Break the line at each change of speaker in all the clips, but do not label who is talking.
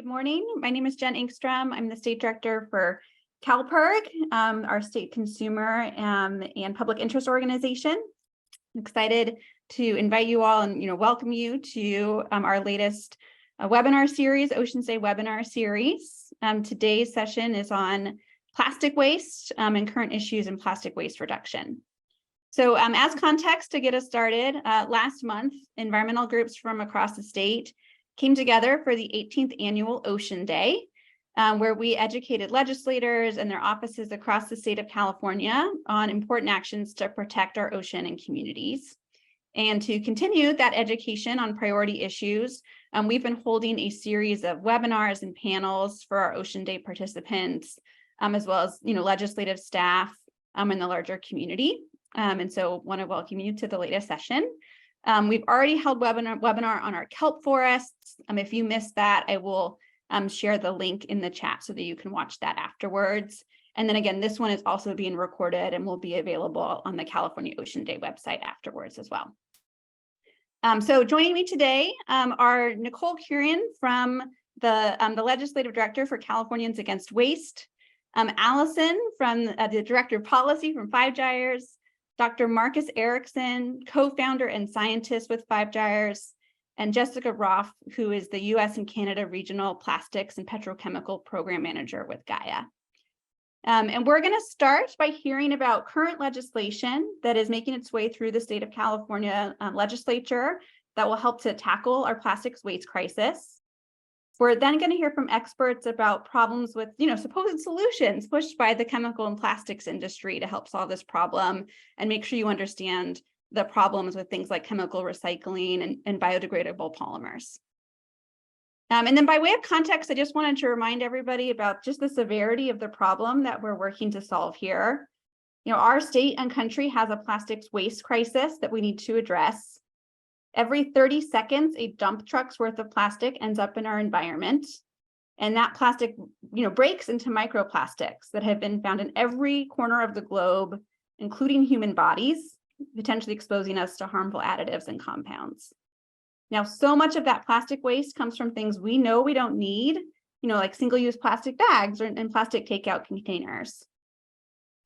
morning. My name is Jen Engstrom. I'm the state director for CalPIRG, our state consumer and public interest organization. I'm excited to invite you all and welcome you to our latest webinar series, Oceans Day webinar series. Today's session is on plastic waste and current issues in plastic waste reduction. So as context to get us started, last month, environmental groups from across the state came together for the 18th annual Ocean Day, where we educated legislators and their offices across the state of California on important actions to protect our ocean and communities. And to continue that education on priority issues, we've been holding a series of webinars and panels for our Ocean Day participants, as well as legislative staff and the larger community. And so want to welcome you to the latest session. We've already held webinar on our kelp forests. If you missed that, I will share the link in the chat so that you can watch that afterwards. And then again, this one is also being recorded and will be available on the California Ocean Day website afterwards as well. So joining me today are Nicole Curran from the Legislative Director for Californians Against Waste, Allison from the Director of Policy from Five Gyres, Dr. Marcus Erickson, co-founder and scientist with Five Gyres, and Jessica Roth, who is the US and Canada Regional Plastics and Petrochemical Program Manager with Gaia. And we're going to start by hearing about current legislation that is making its way through the state of California legislature that will help to tackle our plastics waste crisis. We're then going to hear from experts about problems with, supposed solutions pushed by the chemical and plastics industry to help solve this problem and make sure you understand the problems with things like chemical recycling and biodegradable polymers. And then by way of context, I just wanted to remind everybody about just the severity of the problem that we're working to solve here. Our state and country has a plastics waste crisis that we need to address. Every 30 seconds, a dump truck's worth of plastic ends up in our environment. And that plastic, breaks into microplastics that have been found in every corner of the globe, including human bodies, potentially exposing us to harmful additives and compounds. Now, so much of that plastic waste comes from things we know we don't need, like single-use plastic bags and plastic takeout containers.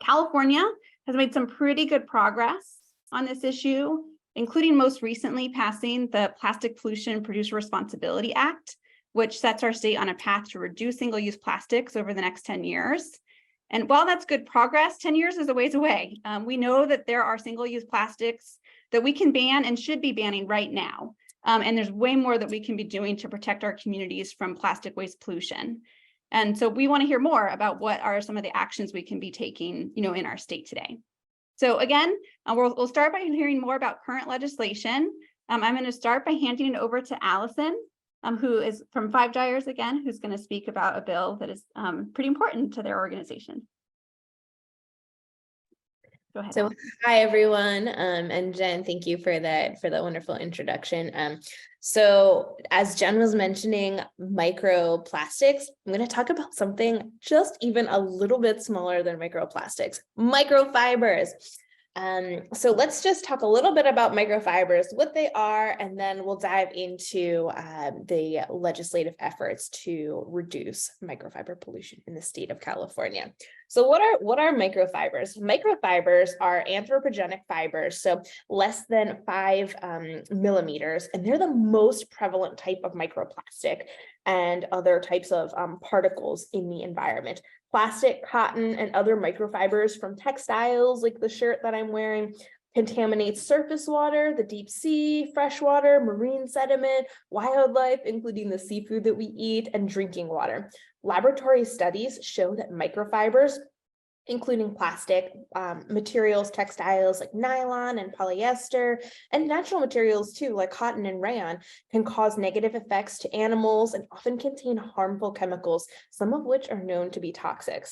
California has made some pretty good progress on this issue, including most recently passing the Plastic Pollution Producer Responsibility Act, which sets our state on a path to reduce single-use plastics over the next 10 years. And while that's good progress, 10 years is a ways away. We know that there are single-use plastics that we can ban and should be banning right now. And there's way more that we can be doing to protect our communities from plastic waste pollution. And so we want to hear more about what are some of the actions we can be taking, in our state today. So again, we'll start by hearing more about current legislation. I'm going to start by handing it over to Allison, who is from Five Gyres again, who's going to speak about a bill that is pretty important to their organization. Go ahead.
So hi everyone, and Jen, thank you for that wonderful introduction. So as Jen was mentioning, microplastics, I'm going to talk about something just even a little bit smaller than microplastics, microfibers. So let's just talk a little bit about microfibers, what they are, and then we'll dive into the legislative efforts to reduce microfiber pollution in the state of California. So what are microfibers? Microfibers are anthropogenic fibers, so less than 5 millimeters, and they're the most prevalent type of microplastic and other types of particles in the environment. Plastic, cotton, and other microfibers from textiles, like the shirt that I'm wearing, contaminates surface water, the deep sea, freshwater, marine sediment, wildlife, including the seafood that we eat, and drinking water. Laboratory studies show that microfibers, including plastic materials, textiles like nylon and polyester, and natural materials too, like cotton and rayon, can cause negative effects to animals and often contain harmful chemicals, some of which are known to be toxic.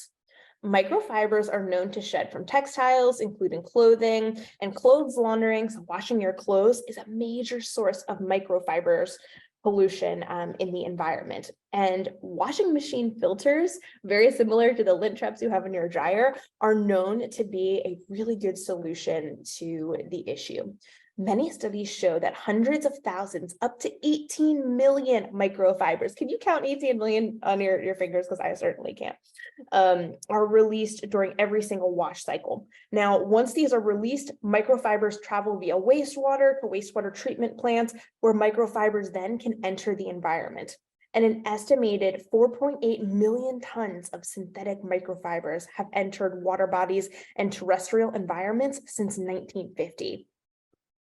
Microfibers are known to shed from textiles, including clothing, and clothes laundering, so washing your clothes, is a major source of microfibers pollution in the environment. And washing machine filters, very similar to the lint traps you have in your dryer, are known to be a really good solution to the issue. many studies show that hundreds of thousands, up to 18 million microfibers, can you count 18 million on your fingers? Because I certainly can't, are released during every single wash cycle. Now, once these are released, microfibers travel via wastewater to wastewater treatment plants, where microfibers then can enter the environment. And an estimated 4.8 million tons of synthetic microfibers have entered water bodies and terrestrial environments since 1950.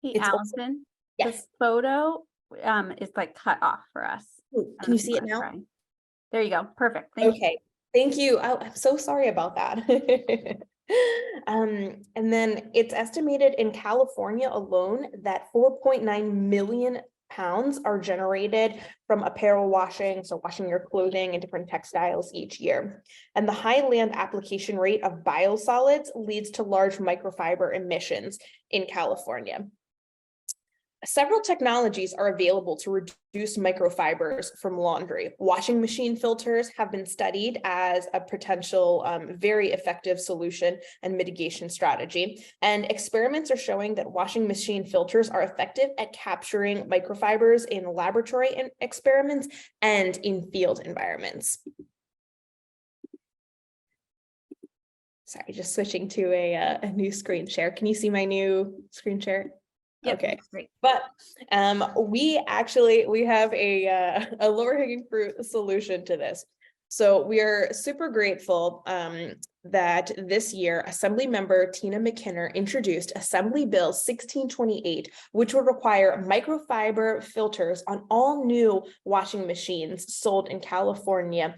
Hey,
It's also,
Allison, the
yes.
photo is like cut off for us.
Ooh, can you see it now?
Try. There you go. Perfect. Thank you.
Okay, thank you. I'm so sorry about that. And then it's estimated in California alone that 4.9 million pounds are generated from apparel washing, so washing your clothing and different textiles each year. And the high land application rate of biosolids leads to large microfiber emissions in California. Several technologies are available to reduce microfibers from laundry. Washing machine filters have been studied as a potential very effective solution and mitigation strategy. And experiments are showing that washing machine filters are effective at capturing microfibers in laboratory experiments and in field environments. Sorry, just switching to a new screen share. Can you see my new screen share?
Yep,
Okay,
great.
but we have a lower hanging fruit solution to this. So we are super grateful that this year Assembly member Tina McKinnon introduced Assembly Bill 1628, which would require microfiber filters on all new washing machines sold in California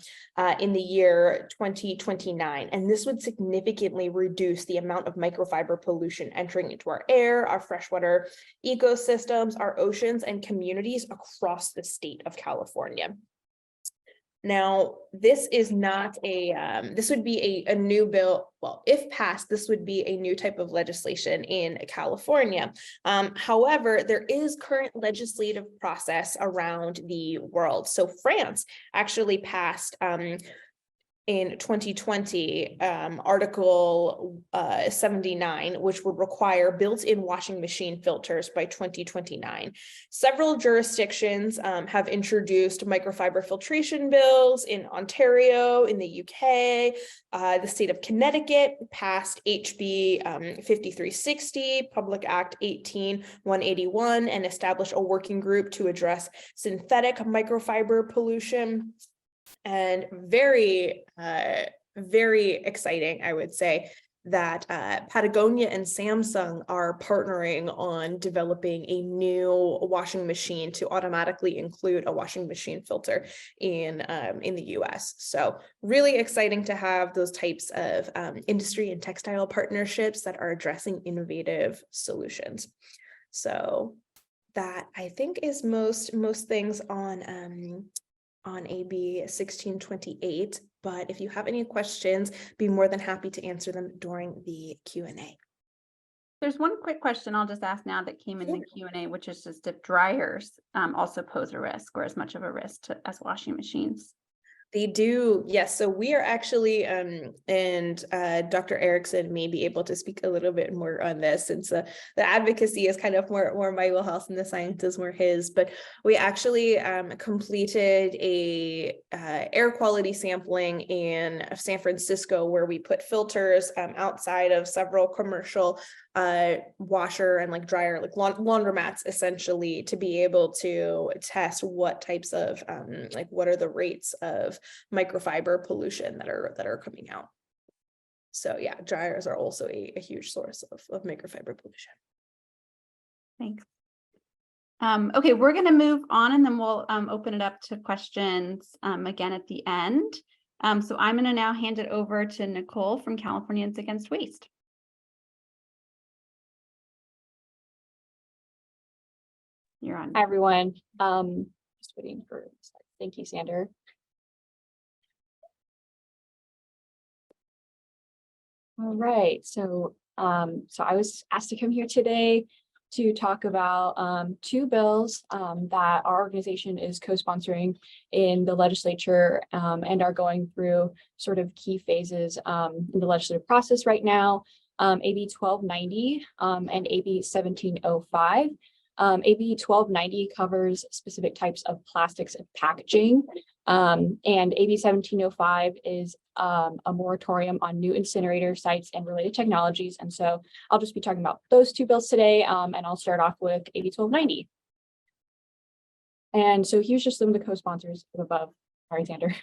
in the year 2029. And this would significantly reduce the amount of microfiber pollution entering into our air, our freshwater ecosystems, our oceans, and communities across the state of California. Now, this is not this would be a new bill. Well, if passed, this would be a new type of legislation in California. However, there is current legislative process around the world. So France actually passed in 2020, Article 79, which would require built-in washing machine filters by 2029. Several jurisdictions have introduced microfiber filtration bills in Ontario, in the UK. The state of Connecticut passed HB 5360, Public Act 18181, and established a working group to address synthetic microfiber pollution. And very, very exciting, I would say, that Patagonia and Samsung are partnering on developing a new washing machine to automatically include a washing machine filter in the US. So really exciting to have those types of industry and textile partnerships that are addressing innovative solutions. So that, I think, is most things on AB 1628, but if you have any questions, be more than happy to answer them during the Q&A.
There's one quick question I'll just ask now that came in the Q&A, which is just if dryers also pose a risk or as much of a risk as washing machines.
They do, yes. So we are actually, and Dr. Erickson may be able to speak a little bit more on this, since the advocacy is kind of more my wheelhouse and the science is more his. But we actually completed a air quality sampling in San Francisco, where we put filters outside of several commercial washer and like dryer, like laundromats, essentially, to be able to test what types of like what are the rates of microfiber pollution that are coming out. So yeah, dryers are also a huge source of microfiber pollution.
Thanks. Okay, we're going to move on, and then we'll open it up to questions again at the end. So I'm going to now hand it over to Nicole from Californians Against Waste. You're on.
Hi, everyone. Just waiting for, thank you, Sander. All right, so I was asked to come here today to talk about two bills that our organization is co-sponsoring in the legislature and are going through sort of key phases in the legislative process right now. AB 1290, and AB 1705. AB 1290 covers specific types of plastics and packaging. And AB 1705 is a moratorium on new incinerator sites and related technologies. And so I'll just be talking about those two bills today, and I'll start off with AB 1290. And so here's just some of the co-sponsors above. Sorry, Xander.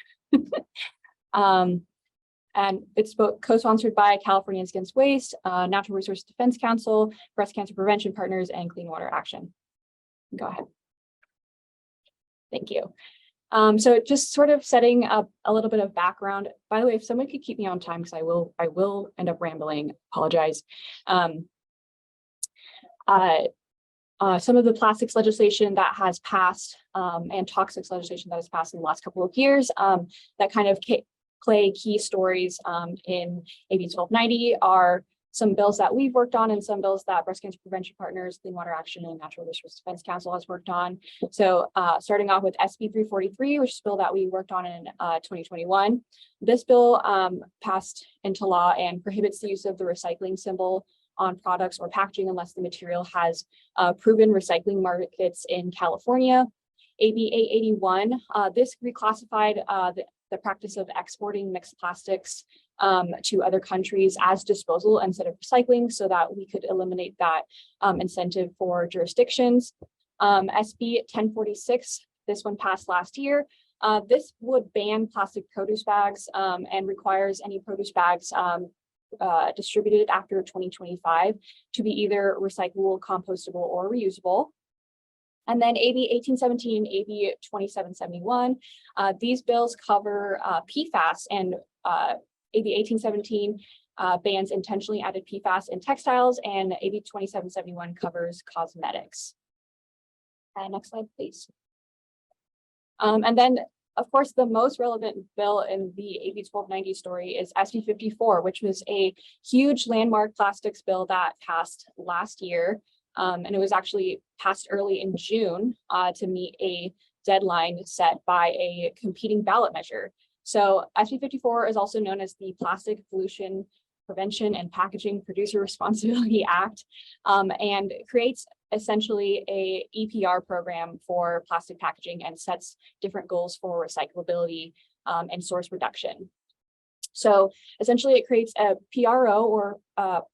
And it's both co-sponsored by Californians Against Waste, Natural Resource Defense Council, Breast Cancer Prevention Partners, and Clean Water Action. Go ahead. Thank you. So just sort of setting up a little bit of background. By the way, if someone could keep me on time, because I will end up rambling, apologize. Some of the plastics legislation that has passed and toxics legislation that has passed in the last couple of years that kind of play key stories in AB 1290 are some bills that we've worked on and some bills that Breast Cancer Prevention Partners, Clean Water Action, and Natural Resource Defense Council has worked on. So starting off with SB 343, which is a bill that we worked on in 2021. This bill passed into law and prohibits the use of the recycling symbol on products or packaging unless the material has proven recycling markets in California. AB 881, this reclassified the practice of exporting mixed plastics to other countries as disposal instead of recycling, so that we could eliminate that incentive for jurisdictions. SB 1046, this one passed last year. This would ban plastic produce bags and requires any produce bags distributed after 2025 to be either recyclable, compostable, or reusable. And then AB 1817, AB 2771, these bills cover PFAS, and AB 1817 bans intentionally added PFAS in textiles, and AB 2771 covers cosmetics. Next slide, please. And then, of course, the most relevant bill in the AB 1290 story is SB 54, which was a huge landmark plastics bill that passed last year. And it was actually passed early in June to meet a deadline set by a competing ballot measure. So SB 54 is also known as the Plastic Pollution Prevention and Packaging Producer Responsibility Act, and creates essentially a EPR program for plastic packaging and sets different goals for recyclability and source reduction. So essentially it creates a PRO, or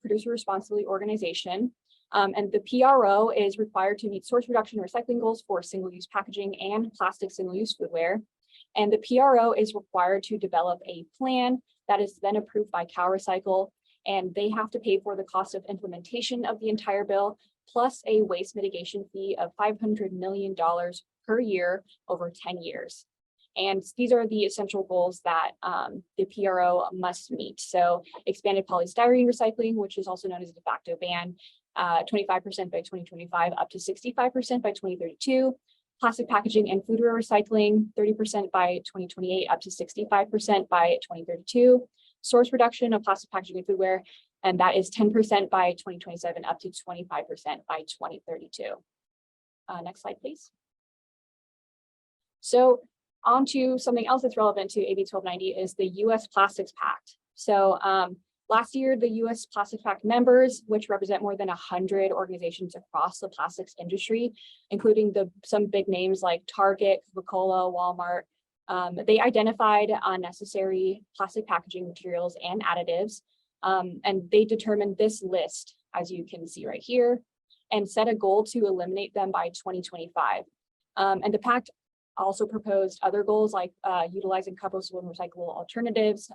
Producer Responsibility Organization. And the PRO is required to meet source reduction and recycling goals for single-use packaging and plastic single-use foodware. And the PRO is required to develop a plan that is then approved by CalRecycle, and they have to pay for the cost of implementation of the entire bill, plus a waste mitigation fee of $500 million per year over 10 years. And these are the essential goals that the PRO must meet. So expanded polystyrene recycling, which is also known as a de facto ban, 25% by 2025, up to 65% by 2032. Plastic packaging and foodware recycling, 30% by 2028, up to 65% by 2032. Source reduction of plastic packaging and foodware, and that is 10% by 2027, up to 25% by 2032. Next slide, please. So on to something else that's relevant to AB 1290 is the US Plastics Pact. So last year, the US Plastics Pact members, which represent more than 100 organizations across the plastics industry, including some big names like Target, Coca-Cola, Walmart, they identified unnecessary plastic packaging materials and additives, and they determined this list, as you can see right here, and set a goal to eliminate them by 2025. And the pact also proposed other goals like utilizing compostable and recyclable alternatives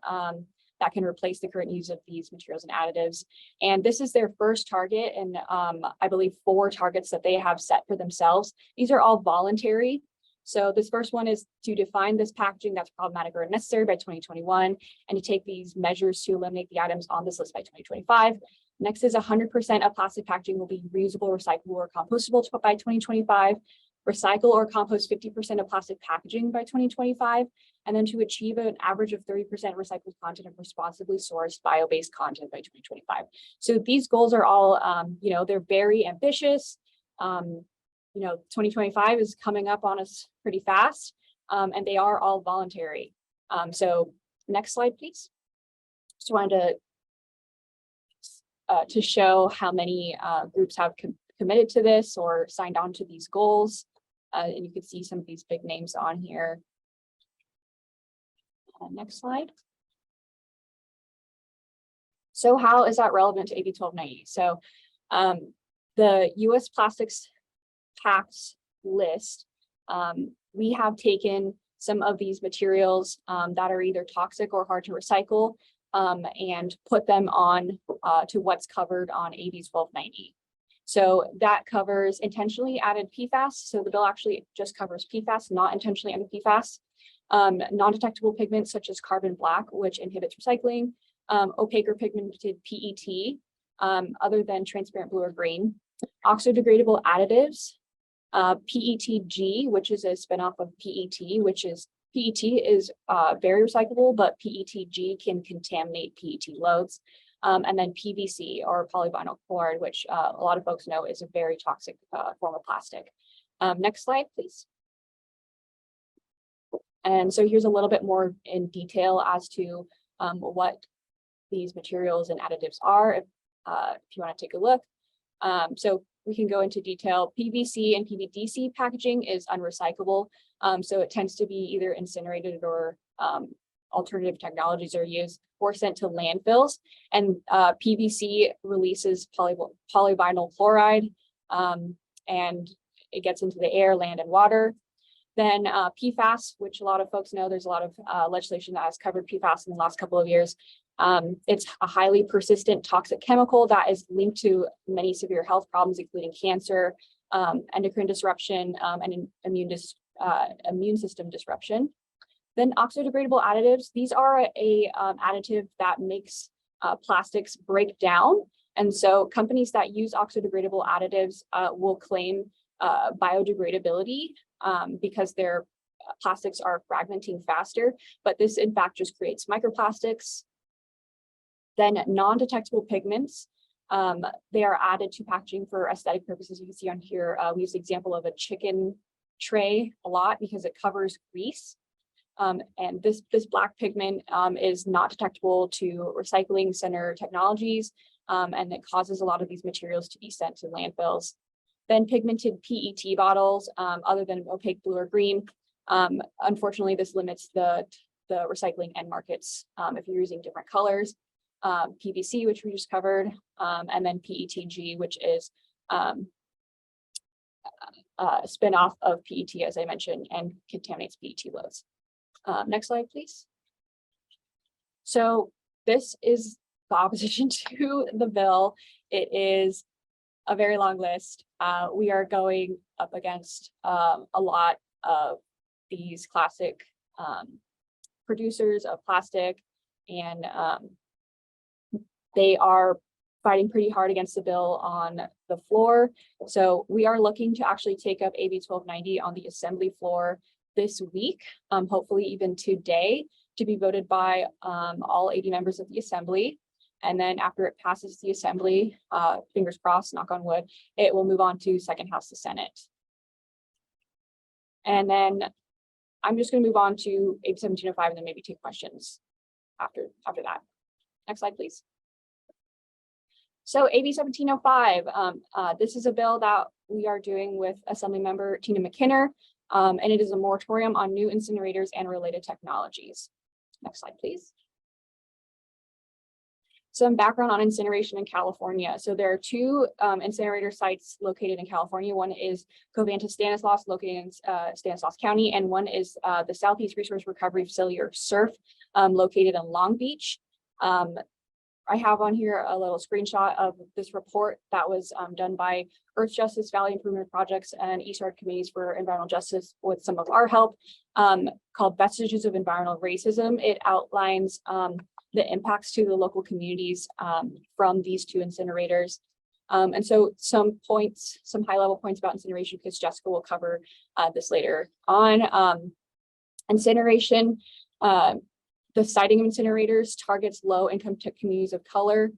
that can replace the current use of these materials and additives. And this is their first target, and I believe 4 targets that they have set for themselves. These are all voluntary. So this first one is to define this packaging that's problematic or unnecessary by 2021, and to take these measures to eliminate the items on this list by 2025. Next is 100% of plastic packaging will be reusable, recyclable, or compostable by 2025. Recycle or compost 50% of plastic packaging by 2025, and then to achieve an average of 30% recycled content of responsibly sourced bio-based content by 2025. So these goals are all, they're very ambitious. 2025 is coming up on us pretty fast, and they are all voluntary. So next slide, please. Just wanted to to show how many groups have committed to this or signed on to these goals. And you can see some of these big names on here. Next slide. So how is that relevant to AB 1290? So the US Plastics Pacts list, we have taken some of these materials that are either toxic or hard to recycle and put them on to what's covered on AB 1290. So that covers intentionally added PFAS. So the bill actually just covers PFAS, not intentionally added PFAS. Non-detectable pigments such as carbon black, which inhibits recycling, opaque or pigmented PET, other than transparent blue or green, oxidogradable additives, PETG, which is a spinoff of PET, which is PET is very recyclable, but PETG can contaminate PET loads. And then PVC or polyvinyl chloride, which a lot of folks know is a very toxic form of plastic. Next slide, please. And so here's a little bit more in detail as to what these materials and additives are, if you want to take a look. So we can go into detail. PVC and PVDC packaging is unrecyclable. So it tends to be either incinerated or alternative technologies are used or sent to landfills. And PVC releases polyvinyl chloride and it gets into the air, land, and water. Then PFAS, which a lot of folks know, there's a lot of legislation that has covered PFAS in the last couple of years. It's a highly persistent toxic chemical that is linked to many severe health problems, including cancer, endocrine disruption, and immune system disruption. Then oxidogradable additives. These are a additive that makes plastics break down. And so companies that use oxidogradable additives will claim biodegradability because their plastics are fragmenting faster, but this in fact just creates microplastics. Then non-detectable pigments, they are added to packaging for aesthetic purposes. You can see on here, we use the example of a chicken tray a lot because it covers grease. And this black pigment is not detectable to recycling center technologies, and it causes a lot of these materials to be sent to landfills. Then pigmented PET bottles, other than opaque blue or green. Unfortunately, this limits the recycling end markets if you're using different colors. PVC, which we just covered, and then PETG, which is a spin-off of PET, as I mentioned, and contaminates PET loads. Next slide, please. So this is the opposition to the bill. It is a very long list. We are going up against a lot of these classic producers of plastic, and they are fighting pretty hard against the bill on the floor. So we are looking to actually take up AB 1290 on the assembly floor this week, hopefully even today, to be voted by all 80 members of the assembly. And then after it passes the assembly, fingers crossed, knock on wood, it will move on to second house to Senate. And then I'm just going to move on to AB 1705 and then maybe take questions after that. Next slide, please. So AB 1705, this is a bill that we are doing with Assemblymember Tina McKinner, and it is a moratorium on new incinerators and related technologies. Next slide, please. Some background on incineration in California. So there are two incinerator sites located in California. One is Covanta Stanislaus, located in Stanislaus County, and one is the Southeast Resource Recovery Facility, or SURF, located in Long Beach. I have on here a little screenshot of this report that was done by Earth Justice, Valley Improvement Projects, and Eastern Committees for Environmental Justice with some of our help, called Vestiges of Environmental Racism. It outlines the impacts to the local communities from these two incinerators. And so some points, some high level points about incineration, because Jessica will cover this later on. Incineration, the siting of incinerators targets low income communities of color.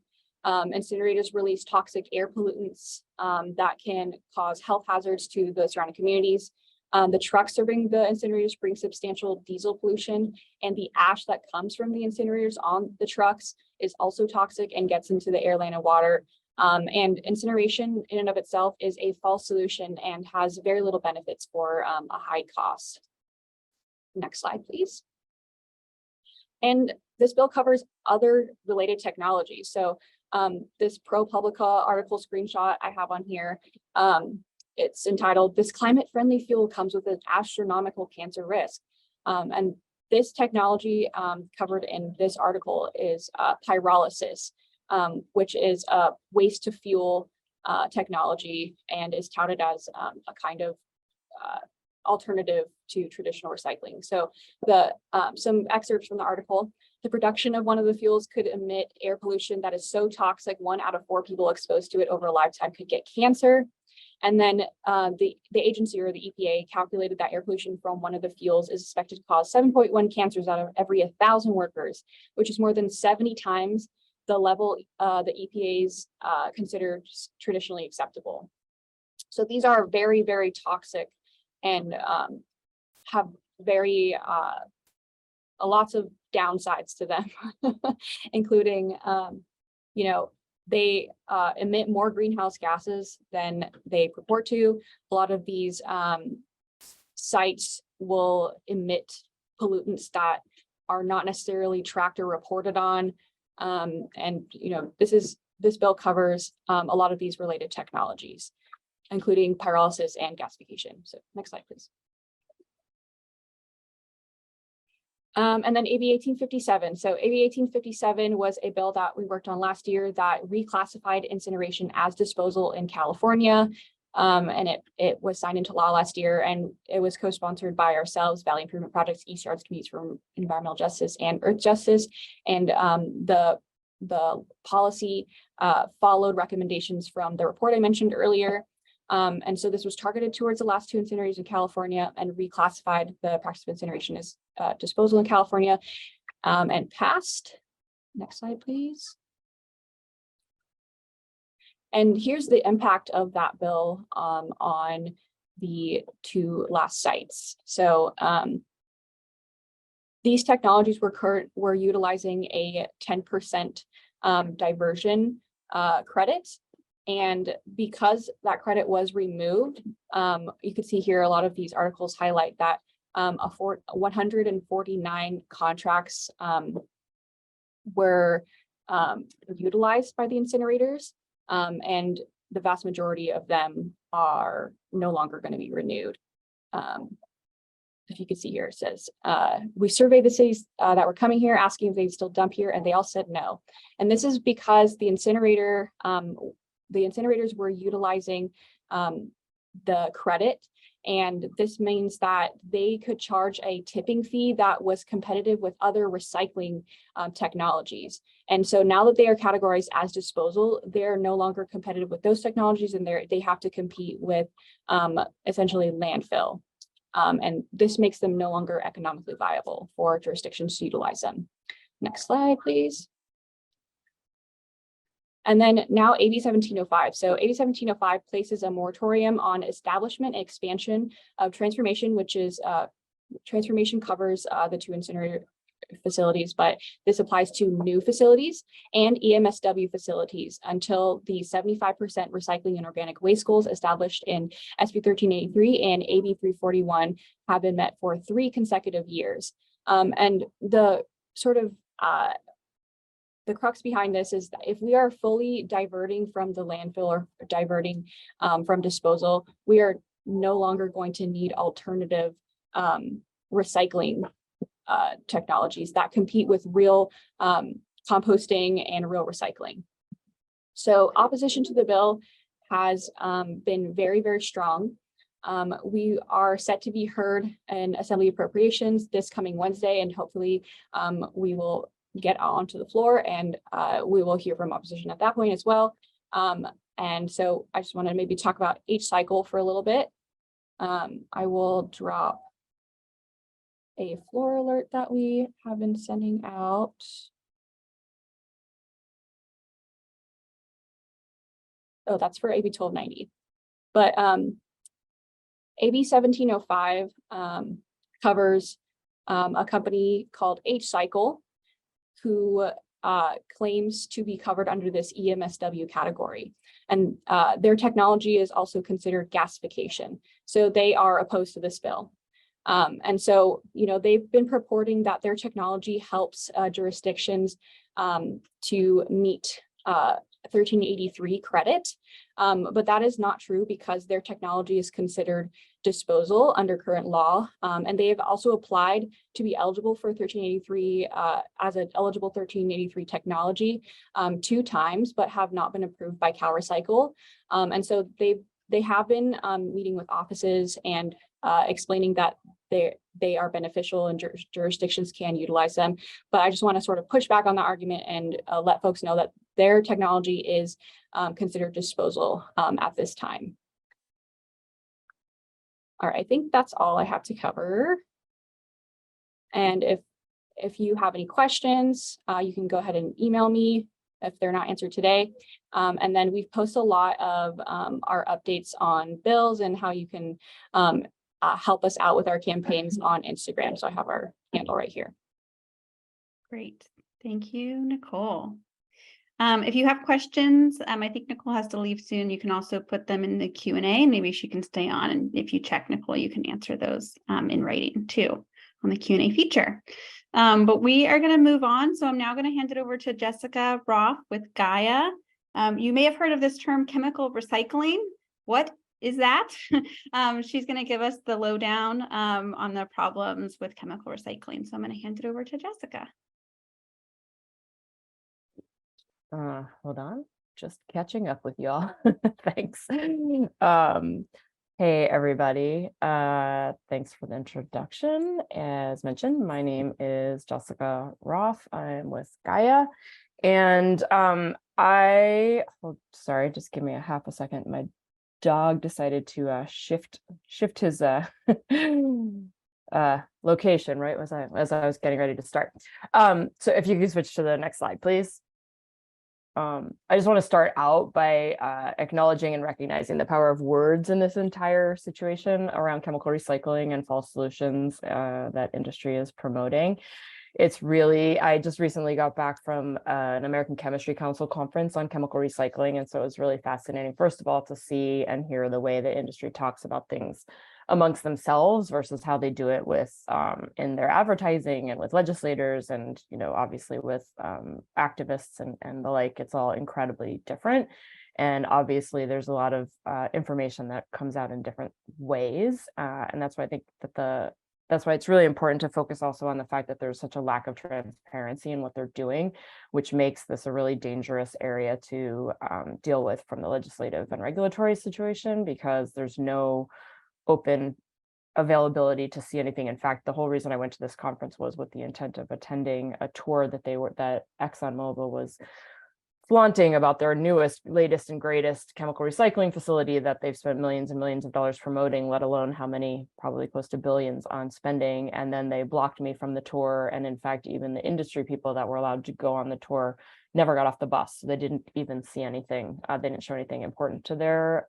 Incinerators release toxic air pollutants that can cause health hazards to the surrounding communities. The trucks serving the incinerators bring substantial diesel pollution, and the ash that comes from the incinerators on the trucks is also toxic and gets into the air, land, and water. And incineration in and of itself is a false solution and has very little benefits for a high cost. Next slide, please. And this bill covers other related technologies. So this ProPublica article screenshot I have on here, it's entitled, "This climate-friendly fuel comes with an astronomical cancer risk." And this technology covered in this article is pyrolysis, which is a waste to fuel technology and is touted as a kind of alternative to traditional recycling. So some excerpts from the article: "The production of one of the fuels could emit air pollution that is so toxic 1 out of 4 people exposed to it over a lifetime could get cancer." And then the agency, or the EPA, calculated that air pollution from one of the fuels is expected to cause 7.1 cancers out of every 1,000 workers, which is more than 70 times the level the EPA's considered traditionally acceptable. So these are very, very toxic and have very lots of downsides to them, including, they emit more greenhouse gases than they purport to. A lot of these sites will emit pollutants that are not necessarily tracked or reported on. And this bill covers a lot of these related technologies, including pyrolysis and gasification. So next slide, please. And then AB 1857. So AB 1857 was a bill that we worked on last year that reclassified incineration as disposal in California. And it was signed into law last year, and it was co-sponsored by ourselves, Valley Improvement Projects, East Yards Committees for Environmental Justice, and Earth Justice. And the policy followed recommendations from the report I mentioned earlier. And so this was targeted towards the last 2 incinerators in California and reclassified the practice of incineration as disposal in California, and passed. Next slide, please. And here's the impact of that bill on the 2 last sites. So these technologies were utilizing a 10% diversion credit. And because that credit was removed, you can see here a lot of these articles highlight that 149 contracts were utilized by the incinerators, and the vast majority of them are no longer going to be renewed. If you can see here, it says, "We surveyed the cities that were coming here asking if they'd still dump here, and they all said no." And this is because the incinerators were utilizing the credit, and this means that they could charge a tipping fee that was competitive with other recycling technologies. And so now that they are categorized as disposal, they're no longer competitive with those technologies, and they have to compete with essentially landfill. And this makes them no longer economically viable for jurisdictions to utilize them. Next slide, please. And then now AB 1705. So AB 1705 places a moratorium on establishment and expansion of transformation, which is transformation covers the 2 incinerator facilities, but this applies to new facilities and EMSW facilities until the 75% recycling and organic waste goals established in SB 1383 and AB 341 have been met for 3 consecutive years. And the sort of the crux behind this is that if we are fully diverting from the landfill or diverting from disposal, we are no longer going to need alternative recycling technologies that compete with real composting and real recycling. So opposition to the bill has been very, very strong. We are set to be heard in Assembly Appropriations this coming Wednesday, and hopefully we will get onto the floor, and we will hear from opposition at that point as well. And so I just want to maybe talk about each cycle for a little bit. I will drop a floor alert that we have been sending out. Oh, that's for AB 1290. But AB 1705 covers a company called H-Cycle, who claims to be covered under this EMSW category. And their technology is also considered gasification. So they are opposed to this bill. And so, they've been purporting that their technology helps jurisdictions to meet 1383 credit. But that is not true because their technology is considered disposal under current law. And they have also applied to be eligible for 1383 as an eligible 1383 technology 2 times, but have not been approved by CalRecycle. And so they have been meeting with offices and explaining that they are beneficial and jurisdictions can utilize them. But I just want to sort of push back on the argument and let folks know that their technology is considered disposal at this time. All right, I think that's all I have to cover. And if you have any questions, you can go ahead and email me if they're not answered today. And then we've posted a lot of our updates on bills and how you can help us out with our campaigns on Instagram. So I have our handle right here.
Great. Thank you, Nicole. If you have questions, I think Nicole has to leave soon. You can also put them in the Q&A. Maybe she can stay on. And if you check Nicole, you can answer those in writing too on the Q&A feature. But we are going to move on. So I'm now going to hand it over to Jessica Roth with Gaia. You may have heard of this term chemical recycling. What is that? She's going to give us the lowdown on the problems with chemical recycling. So I'm going to hand it over to Jessica.
Hold on, just catching up with y'all. Thanks. Hey everybody, thanks for the introduction. As mentioned, my name is Jessica Roth. I'm with Gaia, and sorry, just give me a half a second. My dog decided to shift his location right as I was getting ready to start. So if you can switch to the next slide, please. I just want to start out by acknowledging and recognizing the power of words in this entire situation around chemical recycling and false solutions that industry is promoting. It's really, I just recently got back from an American Chemistry Council conference on chemical recycling. And so it was really fascinating, first of all, to see and hear the way the industry talks about things amongst themselves versus how they do it with in their advertising and with legislators and, obviously with activists and the like. It's all incredibly different. And obviously there's a lot of information that comes out in different ways. And that's why I think that that's why it's really important to focus also on the fact that there's such a lack of transparency in what they're doing, which makes this a really dangerous area to deal with from the legislative and regulatory situation, because there's no open availability to see anything. In fact, the whole reason I went to this conference was with the intent of attending a tour that ExxonMobil was flaunting about their latest and greatest chemical recycling facility that they've spent millions and millions of dollars promoting, let alone how many, probably close to billions on spending. And then they blocked me from the tour. And in fact, even the industry people that were allowed to go on the tour never got off the bus. So they didn't even see anything. They didn't show anything important to their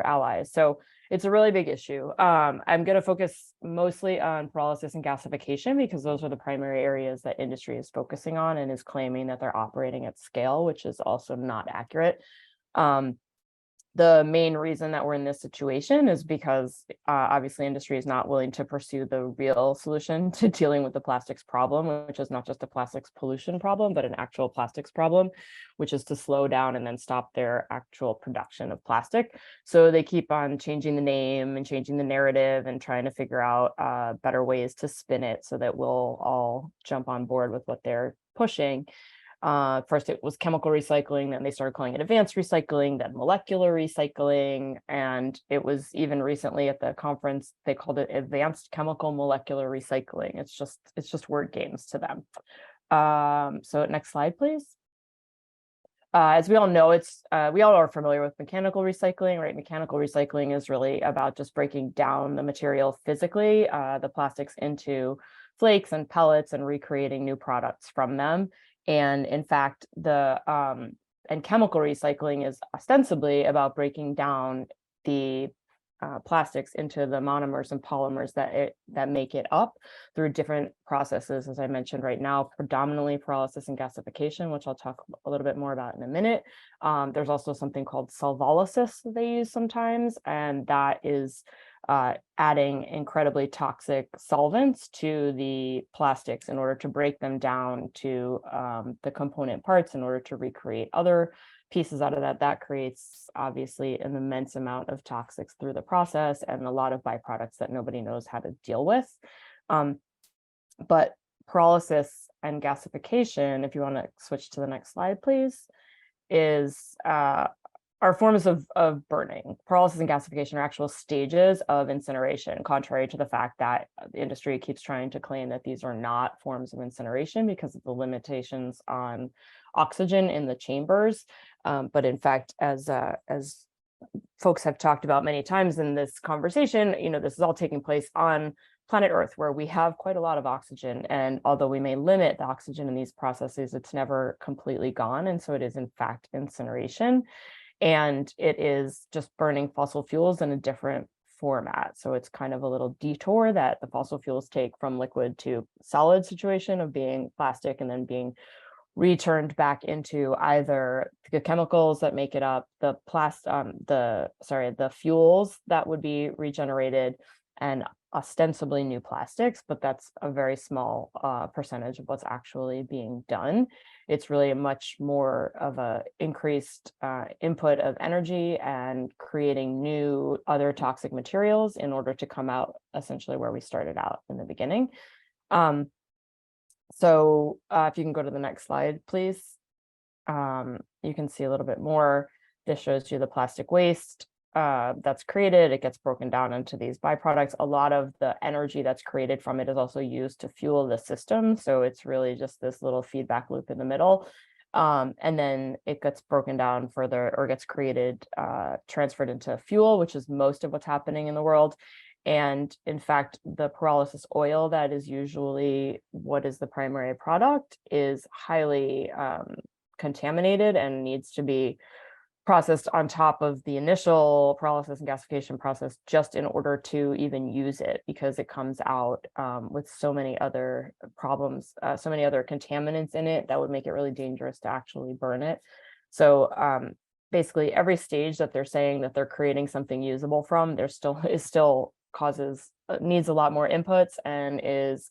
allies. So it's a really big issue. I'm going to focus mostly on pyrolysis and gasification because those are the primary areas that industry is focusing on and is claiming that they're operating at scale, which is also not accurate. The main reason that we're in this situation is because obviously industry is not willing to pursue the real solution to dealing with the plastics problem, which is not just a plastics pollution problem, but an actual plastics problem, which is to slow down and then stop their actual production of plastic. So they keep on changing the name and changing the narrative and trying to figure out better ways to spin it so that we'll all jump on board with what they're pushing. First it was chemical recycling, then they started calling it advanced recycling, then molecular recycling, and it was even recently at the conference they called it advanced chemical molecular recycling. It's just word games to them. So next slide, please. As we all know, we all are familiar with mechanical recycling, right? Mechanical recycling is really about just breaking down the material physically, the plastics into flakes and pellets and recreating new products from them. And in fact, and chemical recycling is ostensibly about breaking down the plastics into the monomers and polymers that make it up through different processes, as I mentioned right now, predominantly pyrolysis and gasification, which I'll talk a little bit more about in a minute. There's also something called solvolysis that they use sometimes, and that is adding incredibly toxic solvents to the plastics in order to break them down to the component parts in order to recreate other pieces out of that. That creates obviously an immense amount of toxics through the process and a lot of byproducts that nobody knows how to deal with. But pyrolysis and gasification, if you want to switch to the next slide, please, is are forms of burning. Pyrolysis and gasification are actual stages of incineration, contrary to the fact that the industry keeps trying to claim that these are not forms of incineration because of the limitations on oxygen in the chambers. But in fact, as folks have talked about many times in this conversation, this is all taking place on planet Earth, where we have quite a lot of oxygen. And although we may limit the oxygen in these processes, it's never completely gone. And so it is in fact incineration. And it is just burning fossil fuels in a different format. So it's kind of a little detour that the fossil fuels take from liquid to solid situation of being plastic and then being returned back into either the chemicals that make it up, the fuels that would be regenerated, and ostensibly new plastics, but that's a very small percentage of what's actually being done. It's really a much more of a increased input of energy and creating new other toxic materials in order to come out essentially where we started out in the beginning. So if you can go to the next slide, please. You can see a little bit more. This shows you the plastic waste that's created. It gets broken down into these byproducts. A lot of the energy that's created from it is also used to fuel the system. So it's really just this little feedback loop in the middle. And then it gets broken down further or gets created, transferred into fuel, which is most of what's happening in the world. And in fact, the pyrolysis oil that is usually what is the primary product is highly contaminated and needs to be processed on top of the initial pyrolysis and gasification process just in order to even use it, because it comes out with so many other problems, so many other contaminants in it that would make it really dangerous to actually burn it. So basically every stage that they're saying that they're creating something usable from, there still causes, needs a lot more inputs and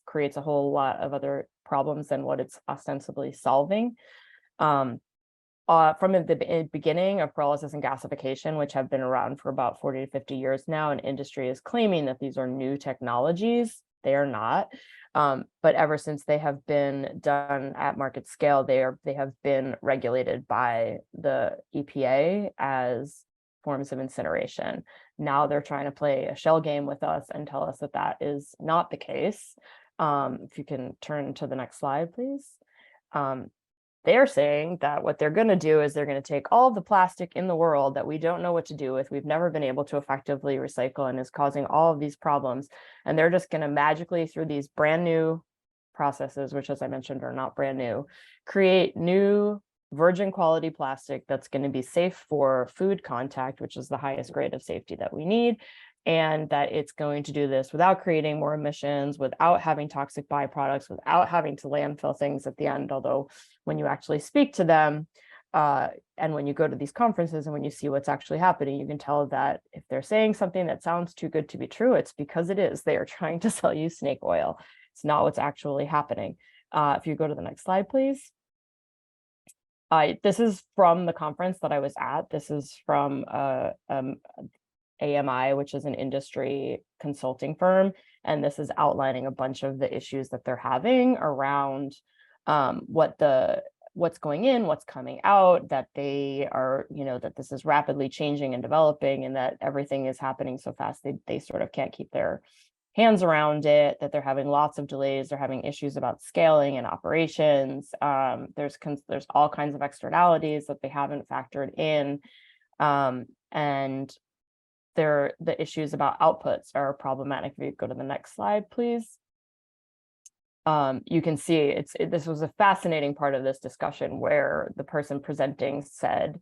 creates a whole lot of other problems than what it's ostensibly solving. From the beginning of pyrolysis and gasification, which have been around for about 40 to 50 years now, and industry is claiming that these are new technologies. They are not. But ever since they have been done at market scale, they have been regulated by the EPA as forms of incineration. Now they're trying to play a shell game with us and tell us that that is not the case. If you can turn to the next slide, please. They're saying that what they're going to do is they're going to take all of the plastic in the world that we don't know what to do with, we've never been able to effectively recycle, and is causing all of these problems. And they're just going to magically, through these brand new processes, which as I mentioned are not brand new, create new virgin quality plastic that's going to be safe for food contact, which is the highest grade of safety that we need. And that it's going to do this without creating more emissions, without having toxic byproducts, without having to landfill things at the end. Although when you actually speak to them and when you go to these conferences and when you see what's actually happening, you can tell that if they're saying something that sounds too good to be true, it's because it is. They are trying to sell you snake oil. It's not what's actually happening. If you go to the next slide, please. This is from the conference that I was at. This is from AMI, which is an industry consulting firm. And this is outlining a bunch of the issues that they're having around what's going in, what's coming out, that they are, that this is rapidly changing and developing, and that everything is happening so fast, they sort of can't keep their hands around it, that they're having lots of delays, they're having issues about scaling and operations. There's all kinds of externalities that they haven't factored in. And the issues about outputs are problematic. If you go to the next slide, please. You can see this was a fascinating part of this discussion where the person presenting said,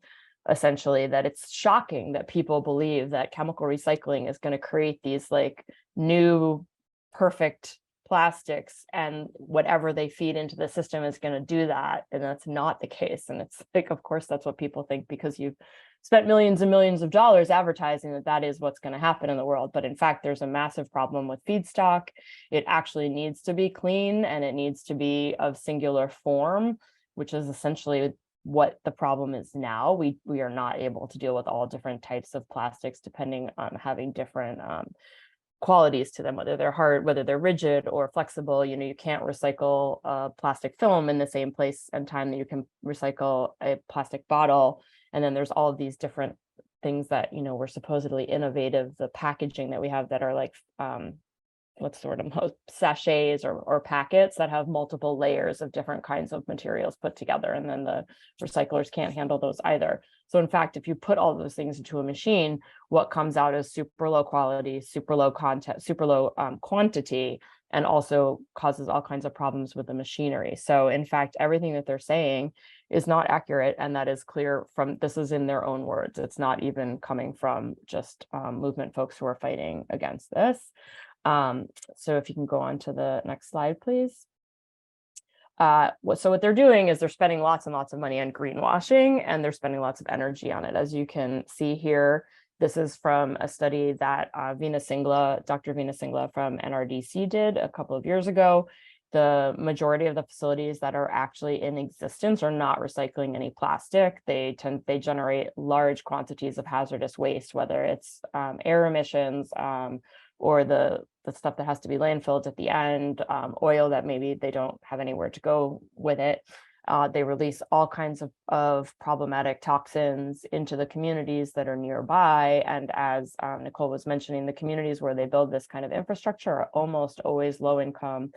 essentially, that it's shocking that people believe that chemical recycling is going to create these like new perfect plastics, and whatever they feed into the system is going to do that. And that's not the case. And it's like, of course, that's what people think because you've spent millions and millions of dollars advertising that that is what's going to happen in the world. But in fact, there's a massive problem with feedstock. It actually needs to be clean, and it needs to be of singular form, which is essentially what the problem is now. We are not able to deal with all different types of plastics, depending on having different qualities to them, whether they're hard, whether they're rigid or flexible. You know, you can't recycle a plastic film in the same place and time that you can recycle a plastic bottle. And then there's all of these different things that, you know, were supposedly innovative, the packaging that we have that are like what's sort of sachets or packets that have multiple layers of different kinds of materials put together, and then the recyclers can't handle those either. So in fact, if you put all those things into a machine, what comes out is super low quality, super low content, super low quantity, and also causes all kinds of problems with the machinery. So in fact, everything that they're saying is not accurate, and that is clear from, this is in their own words. It's not even coming from just movement folks who are fighting against this. So if you can go on to the next slide, please. So what they're doing is they're spending lots and lots of money on greenwashing, and they're spending lots of energy on it. As you can see here, this is from a study that Dr. Veena Singla from NRDC did a couple of years ago. The majority of the facilities that are actually in existence are not recycling any plastic. They generate large quantities of hazardous waste, whether it's air emissions, or the stuff that has to be landfilled at the end, oil that maybe they don't have anywhere to go with it. They release all kinds of problematic toxins into the communities that are nearby. And as Nicole was mentioning, the communities where they build this kind of infrastructure are almost always low income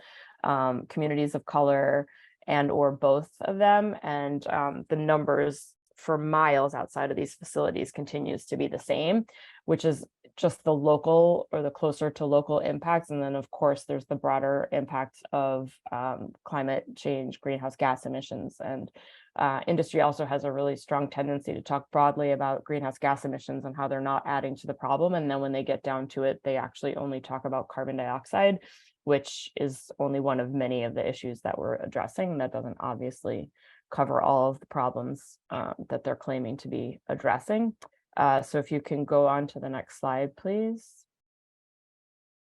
communities of color, and or both of them. And the numbers for miles outside of these facilities continues to be the same, which is just the local or the closer to local impacts. And then of course, there's the broader impacts of climate change, greenhouse gas emissions. And industry also has a really strong tendency to talk broadly about greenhouse gas emissions and how they're not adding to the problem. And then when they get down to it, they actually only talk about carbon dioxide, which is only one of many of the issues that we're addressing. That doesn't obviously cover all of the problems that they're claiming to be addressing. So if you can go on to the next slide, please.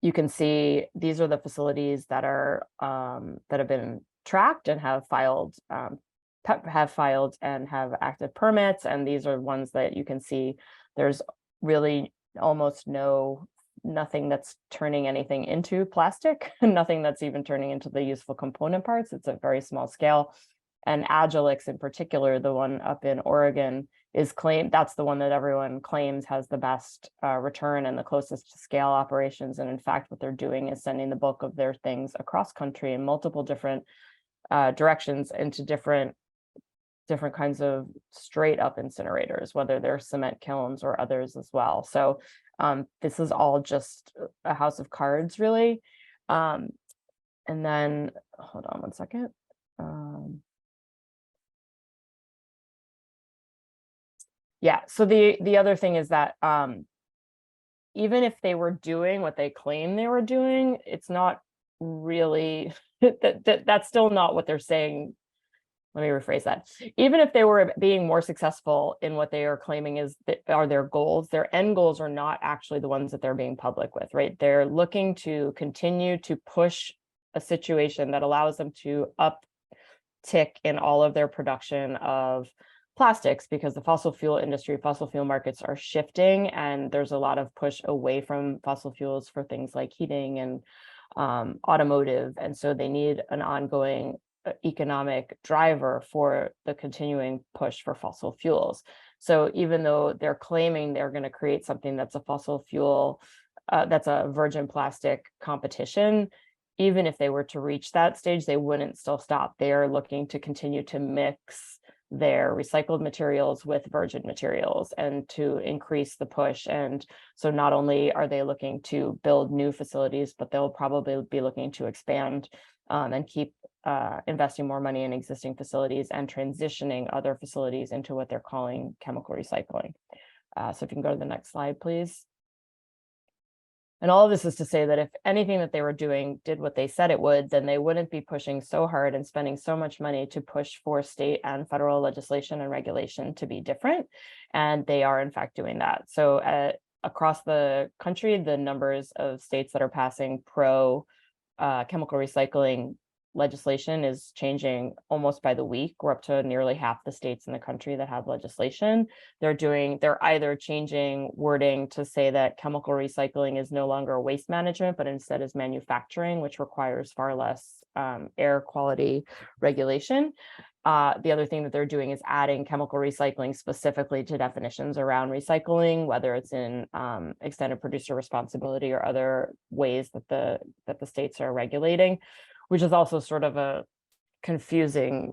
You can see these are the facilities that are that have been tracked and have filed and have active permits. And these are ones that you can see there's really almost nothing that's turning anything into plastic, nothing that's even turning into the useful component parts. It's a very small scale. And Agilyx in particular, the one up in Oregon, is claimed, that's the one that everyone claims has the best return and the closest to scale operations. And in fact, what they're doing is sending the bulk of their things across country in multiple different directions into different kinds of straight up incinerators, whether they're cement kilns or others as well. So this is all just a house of cards, really. And then, hold on one second. Yeah, so the other thing is that even if they were doing what they claim they were doing, it's not really, that's still not what they're saying. Let me rephrase that. Even if they were being more successful in what they are claiming are their goals, their end goals are not actually the ones that they're being public with, right? They're looking to continue to push a situation that allows them to uptick in all of their production of plastics, because the fossil fuel industry, fossil fuel markets are shifting, and there's a lot of push away from fossil fuels for things like heating and automotive. And so they need an ongoing economic driver for the continuing push for fossil fuels. So even though they're claiming they're going to create something that's a fossil fuel, that's a virgin plastic competition, even if they were to reach that stage, they wouldn't still stop. They are looking to continue to mix their recycled materials with virgin materials and to increase the push. And so not only are they looking to build new facilities, but they'll probably be looking to expand and keep investing more money in existing facilities and transitioning other facilities into what they're calling chemical recycling. So if you can go to the next slide, please. And all of this is to say that if anything that they were doing did what they said it would, then they wouldn't be pushing so hard and spending so much money to push for state and federal legislation and regulation to be different. And they are in fact doing that. So across the country, the numbers of states that are passing pro chemical recycling legislation is changing almost by the week. We're up to nearly half the states in the country that have legislation. They're either changing wording to say that chemical recycling is no longer waste management, but instead is manufacturing, which requires far less air quality regulation. The other thing that they're doing is adding chemical recycling specifically to definitions around recycling, whether it's in extended producer responsibility or other ways that the states are regulating, which is also sort of a confusing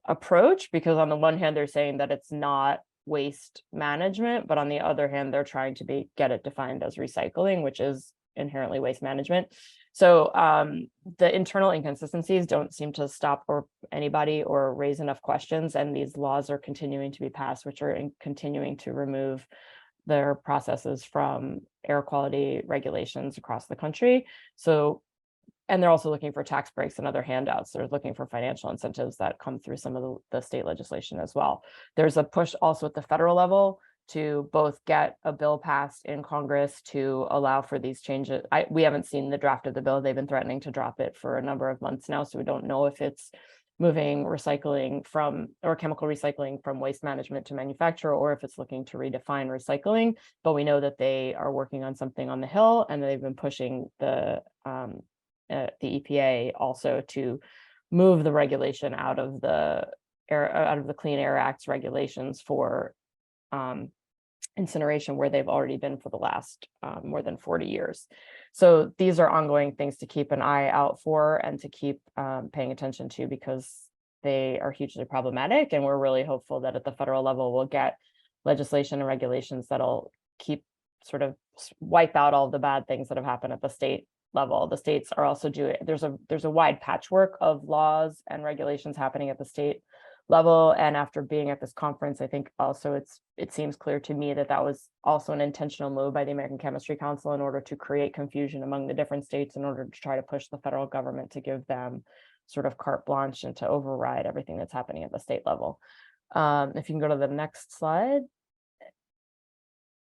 approach, because on the one hand, they're saying that it's not waste management, but on the other hand, they're trying to get it defined as recycling, which is inherently waste management. So the internal inconsistencies don't seem to stop anybody or raise enough questions, and these laws are continuing to be passed, which are continuing to remove their processes from air quality regulations across the country. So, and they're also looking for tax breaks and other handouts. They're looking for financial incentives that come through some of the state legislation as well. There's a push also at the federal level to both get a bill passed in Congress to allow for these changes. We haven't seen the draft of the bill. They've been threatening to drop it for a number of months now, so we don't know if it's moving recycling or chemical recycling from waste management to manufacture, or if it's looking to redefine recycling. But we know that they are working on something on the Hill, and they've been pushing the EPA also to move the regulation out of the Clean Air Act's regulations for incineration, where they've already been for the last more than 40 years. So these are ongoing things to keep an eye out for and to keep paying attention to, because they are hugely problematic. And we're really hopeful that at the federal level, we'll get legislation and regulations that'll keep sort of wipe out all the bad things that have happened at the state level. The states are also doing, there's a wide patchwork of laws and regulations happening at the state level. And after being at this conference, I think also it seems clear to me that that was also an intentional move by the American Chemistry Council in order to create confusion among the different states, in order to try to push the federal government to give them sort of carte blanche and to override everything that's happening at the state level. If you can go to the next slide.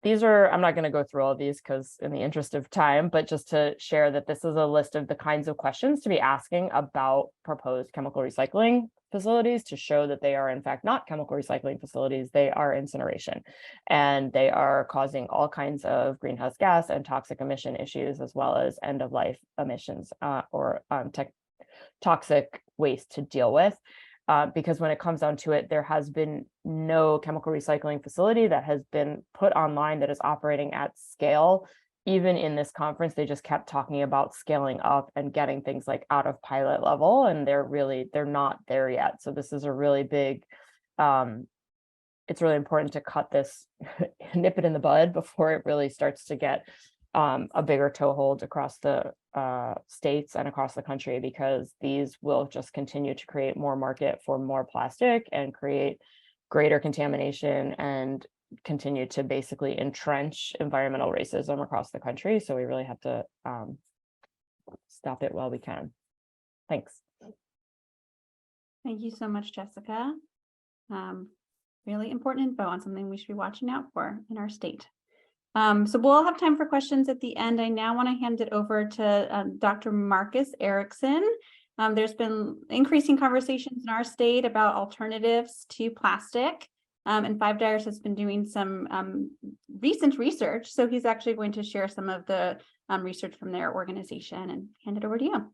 I'm not going to go through all of these because in the interest of time, but just to share that this is a list of the kinds of questions to be asking about proposed chemical recycling facilities to show that they are in fact not chemical recycling facilities, they are incineration. And they are causing all kinds of greenhouse gas and toxic emission issues, as well as end of life emissions or toxic waste to deal with. Because when it comes down to it, there has been no chemical recycling facility that has been put online that is operating at scale. Even in this conference, they just kept talking about scaling up and getting things like out of pilot level, and they're not there yet. So this is a really big, it's really important to cut this, nip it in the bud before it really starts to get a bigger toehold across the states and across the country, because these will just continue to create more market for more plastic and create greater contamination and continue to basically entrench environmental racism across the country. So we really have to stop it while we can. Thanks.
Thank you so much, Jessica. Really important info on something we should be watching out for in our state. So we'll have time for questions at the end. I now want to hand it over to Dr. Marcus Erickson. There's been increasing conversations in our state about alternatives to plastic. And Five Dyers has been doing some recent research. So he's actually going to share some of the research from their organization, and hand it over to you.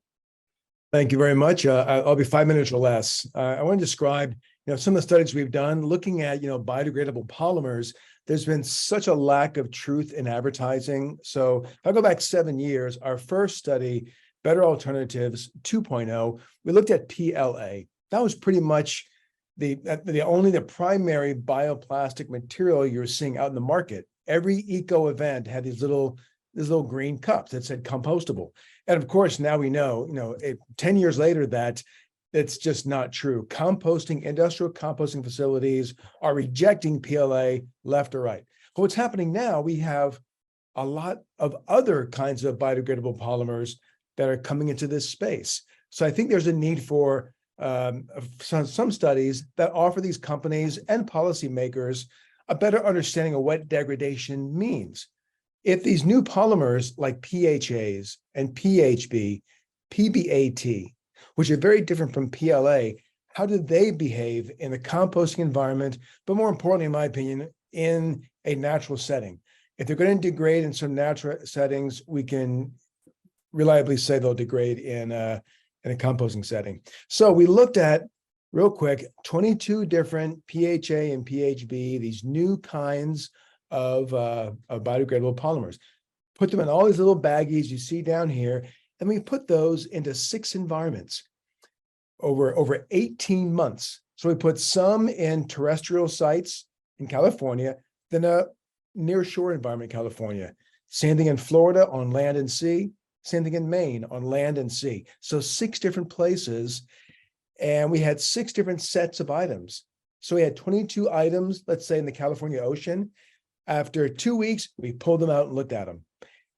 Thank you very much. I'll be 5 minutes or less. I want to describe, some of the studies we've done looking at, biodegradable polymers. There's been such a lack of truth in advertising. So if I go back 7 years, our first study, Better Alternatives 2.0, we looked at PLA. That was pretty much the primary bioplastic material you're seeing out in the market. Every eco event had these little these little green cups that said compostable. And of course, now we know, 10 years later, that it's just not true. Industrial composting facilities are rejecting PLA left or right. But what's happening now, we have a lot of other kinds of biodegradable polymers that are coming into this space. So I think there's a need for some studies that offer these companies and policymakers a better understanding of what degradation means. If these new polymers like PHAs and PHB, PBAT, which are very different from PLA, how do they behave in the composting environment, but more importantly, in my opinion, in a natural setting? If they're going to degrade in some natural settings, we can reliably say they'll degrade in a composting setting. So we looked at, real quick, 22 different PHA and PHB, these new kinds of biodegradable polymers. Put them in all these little baggies you see down here, and we put those into 6 environments over 18 months. So we put some in terrestrial sites in California, then a near shore environment in California, same thing in Florida on land and sea, same thing in Maine on land and sea. So 6 different places, and we had 6 different sets of items. So we had 22 items, let's say in the California Ocean. After 2 weeks, we pulled them out and looked at them.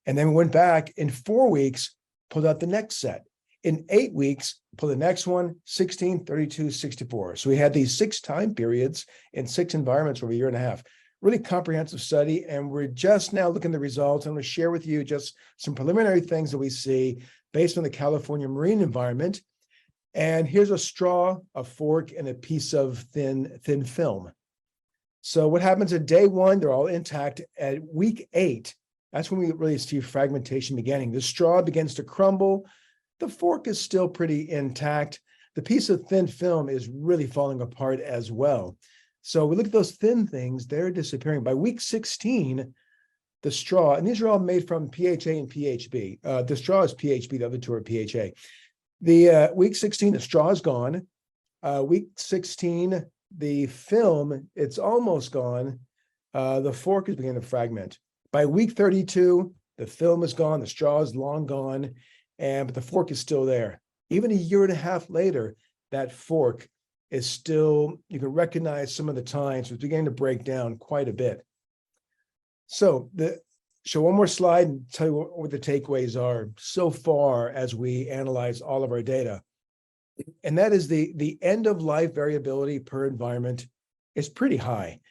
And then we went back in 4 weeks, pulled out the next set. In 8 weeks, pulled the next one, 16, 32, 64. So we had these 6 time periods in 6 environments over a year and a half. Really comprehensive study. And we're just now looking at the results. I'm going to share with you just some preliminary things that we see based on the California marine environment. And here's a straw, a fork, and a piece of thin film. So what happens at day 1, they're all intact. At week 8, that's when we really see fragmentation beginning. The straw begins to crumble. The fork is still pretty intact. The piece of thin film is really falling apart as well. So we look at those thin things, they're disappearing. By week 16, the straw, and these are all made from PHA and PHB. The straw is PHB, the other 2 are PHA. The week 16, the straw is gone. Week 16, the film, it's almost gone. The fork is beginning to fragment. By week 32, the film is gone, the straw is long gone, but the fork is still there. Even a year and a half later, that fork is still, you can recognize some of the tines, so it's beginning to break down quite a bit. So show one more slide and tell you what the takeaways are so far as we analyze all of our data. And that is the end of life variability per environment is pretty high.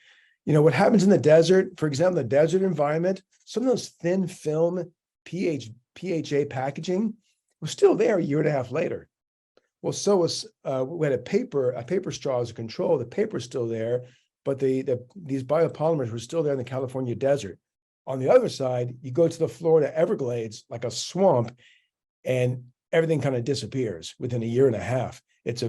What happens in the desert, for example, the desert environment, some of those thin film PHA packaging was still there a year and a half later. Well, so was we had a paper straw as a control. The paper is still there, but these biopolymers were still there in the California desert. On the other side, you go to the Florida Everglades, like a swamp, and everything kind of disappears within a year and a half. It's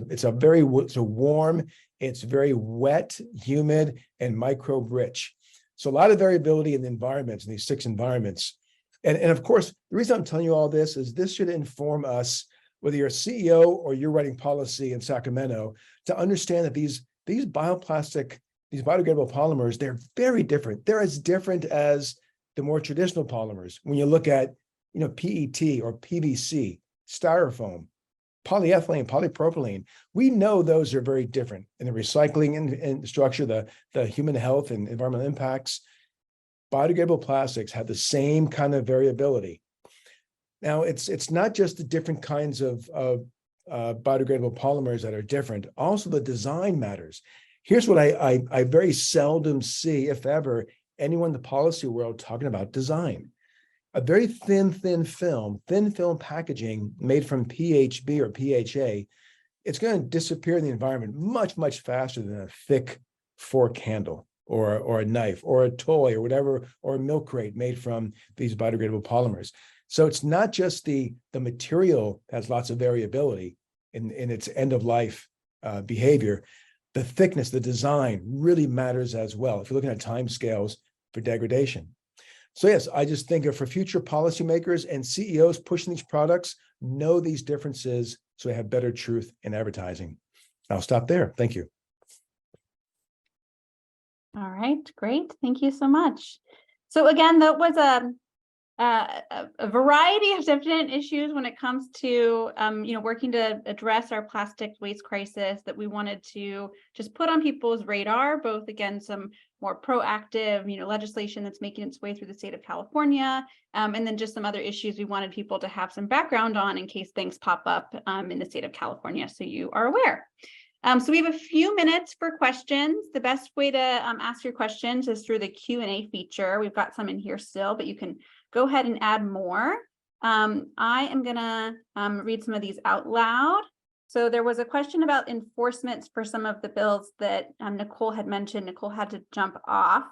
warm, it's very wet, humid, and microbe rich. So a lot of variability in the environments, in these 6 environments. And of course, the reason I'm telling you all this is this should inform us, whether you're a CEO or you're writing policy in Sacramento, to understand that these biodegradable polymers, they're very different. They're as different as the more traditional polymers. When you look at, PET or PVC, styrofoam, polyethylene, polypropylene, we know those are very different in the recycling and structure, the human health and environmental impacts. Biodegradable plastics have the same kind of variability. Now, it's not just the different kinds of biodegradable polymers that are different. Also, the design matters. Here's what I very seldom see, if ever, anyone in the policy world talking about design. A very thin film packaging made from PHB or PHA, it's going to disappear in the environment much, much faster than a thick fork handle or a knife or a toy or whatever, or a milk crate made from these biodegradable polymers. So it's not just the material has lots of variability in its end of life behavior. The thickness, the design really matters as well if you're looking at timescales for degradation. So yes, I just think for future policymakers and CEOs pushing these products, know these differences so they have better truth in advertising. I'll stop there. Thank you.
All right, great. Thank you so much. So again, that was a a variety of different issues when it comes to, working to address our plastic waste crisis that we wanted to just put on people's radar, both again, some more proactive, legislation that's making its way through the state of California, and then just some other issues we wanted people to have some background on in case things pop up in the state of California, so you are aware. So we have a few minutes for questions. The best way to ask your questions is through the Q&A feature. We've got some in here still, but you can go ahead and add more. I am gonna read some of these out loud. So there was a question about enforcements for some of the bills that Nicole had mentioned. Nicole had to jump off.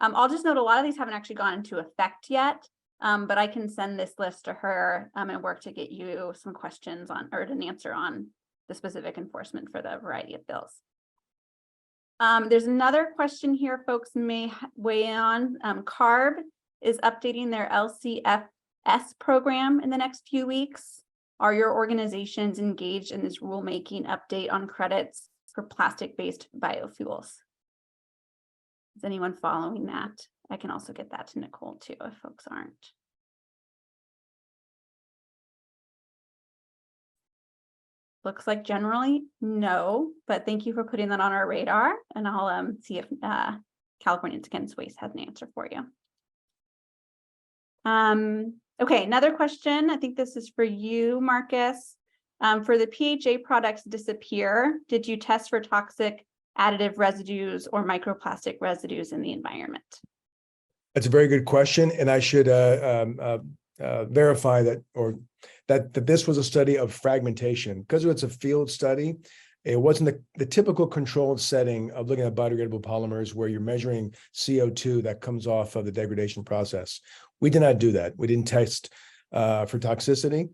I'll just note a lot of these haven't actually gone into effect yet, but I can send this list to her and work to get you some questions on, or an answer on the specific enforcement for the variety of bills. There's another question here folks may weigh in on. CARB is updating their LCFS program in the next few weeks. Are your organizations engaged in this rulemaking update on credits for plastic-based biofuels? Is anyone following that? I can also get that to Nicole too, if folks aren't. Looks like generally no, but thank you for putting that on our radar, and I'll see if Californians Against Waste has an answer for you. Okay, another question. I think this is for you, Marcus. For the PHA products disappear, did you test for toxic additive residues or microplastic residues in the environment?
That's a very good question, and I should verify that, or that this was a study of fragmentation. Because it's a field study, it wasn't the typical controlled setting of looking at biodegradable polymers where you're measuring CO2 that comes off of the degradation process. We did not do that. We didn't test for toxicity.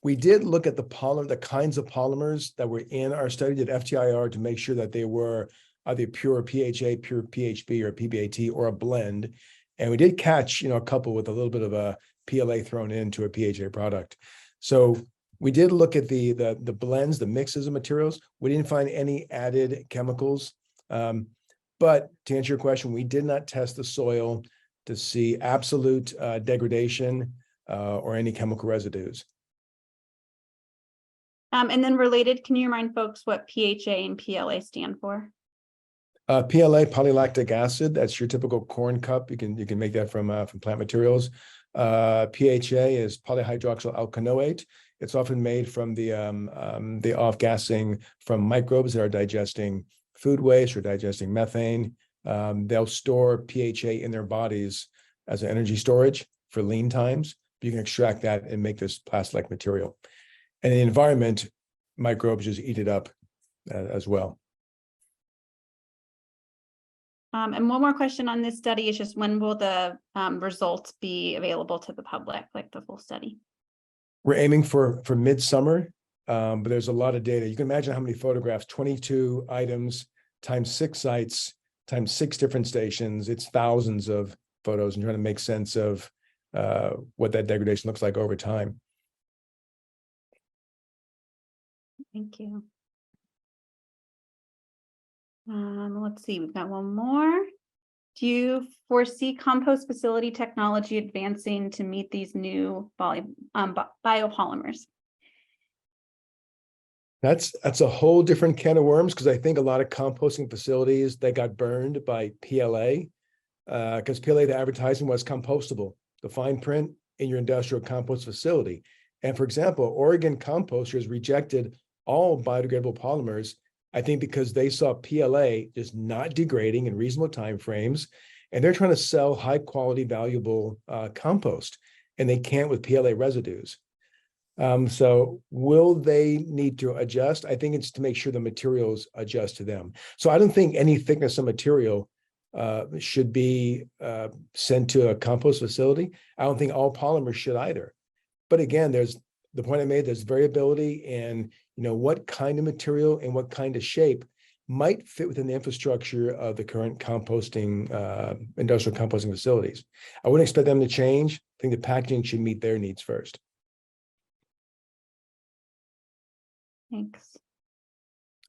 We did look at the kinds of polymers that were in our study, did FTIR to make sure that they were either pure PHA, pure PHB, or PBAT, or a blend. And we did catch, a couple with a little bit of a PLA thrown into a PHA product. So we did look at the blends, the mixes of materials. We didn't find any added chemicals. But to answer your question, we did not test the soil to see absolute degradation or any chemical residues.
And then related, can you remind folks what PHA and PLA stand for?
PLA, polylactic acid, that's your typical corn cup. You can make that from plant materials. PHA is polyhydroxyl alkanoate. It's often made from the off-gassing from microbes that are digesting food waste or digesting methane. They'll store PHA in their bodies as an energy storage for lean times. You can extract that and make this plastic-like material. And in the environment, microbes just eat it up as well.
And one more question on this study is just when will the results be available to the public, like the full study?
We're aiming for midsummer, but there's a lot of data. You can imagine how many photographs, 22 items times 6 sites times 6 different stations. It's thousands of photos and trying to make sense of what that degradation looks like over time.
Thank you. Let's see, we've got one more. Do you foresee compost facility technology advancing to meet these new biopolymers?
That's a whole different can of worms, because I think a lot of composting facilities, they got burned by PLA, because PLA, the advertising was compostable, the fine print in your industrial compost facility. And for example, Oregon composters rejected all biodegradable polymers, I think because they saw PLA just not degrading in reasonable timeframes, and they're trying to sell high quality, valuable compost, and they can't with PLA residues. So will they need to adjust? I think it's to make sure the materials adjust to them. So I don't think any thickness of material should be sent to a compost facility. I don't think all polymers should either. But again, there's the point I made, there's variability in what kind of material and what kind of shape might fit within the infrastructure of the current composting, industrial composting facilities. I wouldn't expect them to change. I think the packaging should meet their needs first.
Thanks.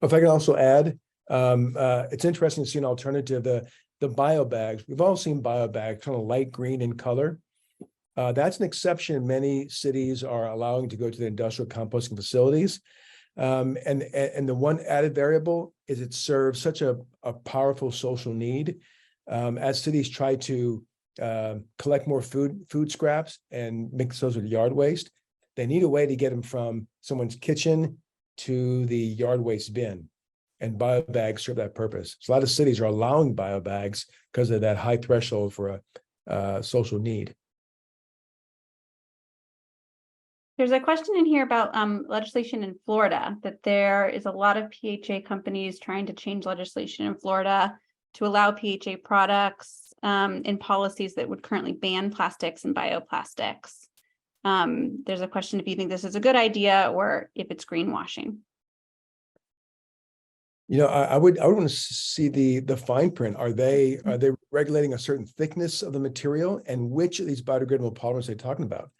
If I can also add, it's interesting to see an alternative, the bio bags. We've all seen bio bags, kind of light green in color. That's an exception. Many cities are allowing to go to the industrial composting facilities. And the one added variable is it serves such a powerful social need. As cities try to collect more food scraps and mix those with yard waste, they need a way to get them from someone's kitchen to the yard waste bin. And biobags serve that purpose. So a lot of cities are allowing biobags because of that high threshold for a social need.
There's a question in here about legislation in Florida, that there is a lot of PHA companies trying to change legislation in Florida to allow PHA products in policies that would currently ban plastics and bioplastics. There's a question if you think this is a good idea or if it's greenwashing.
You know, I would want to see the fine print. Are they regulating a certain thickness of the material, and which of these biodegradable polymers are they talking about?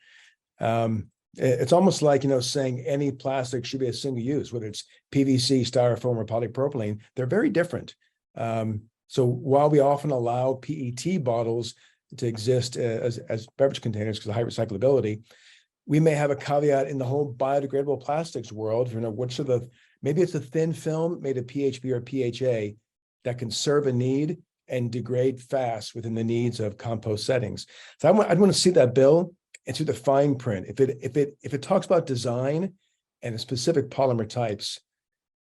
It's almost like, you know, saying any plastic should be a single use, whether it's PVC, styrofoam, or polypropylene. They're very different. So while we often allow PET bottles to exist as beverage containers because of high recyclability, we may have a caveat in the whole biodegradable plastics world. You know, which are maybe it's a thin film made of PHB or PHA that can serve a need and degrade fast within the needs of compost settings. So I'd want to see that bill and see the fine print. If it talks about design and specific polymer types,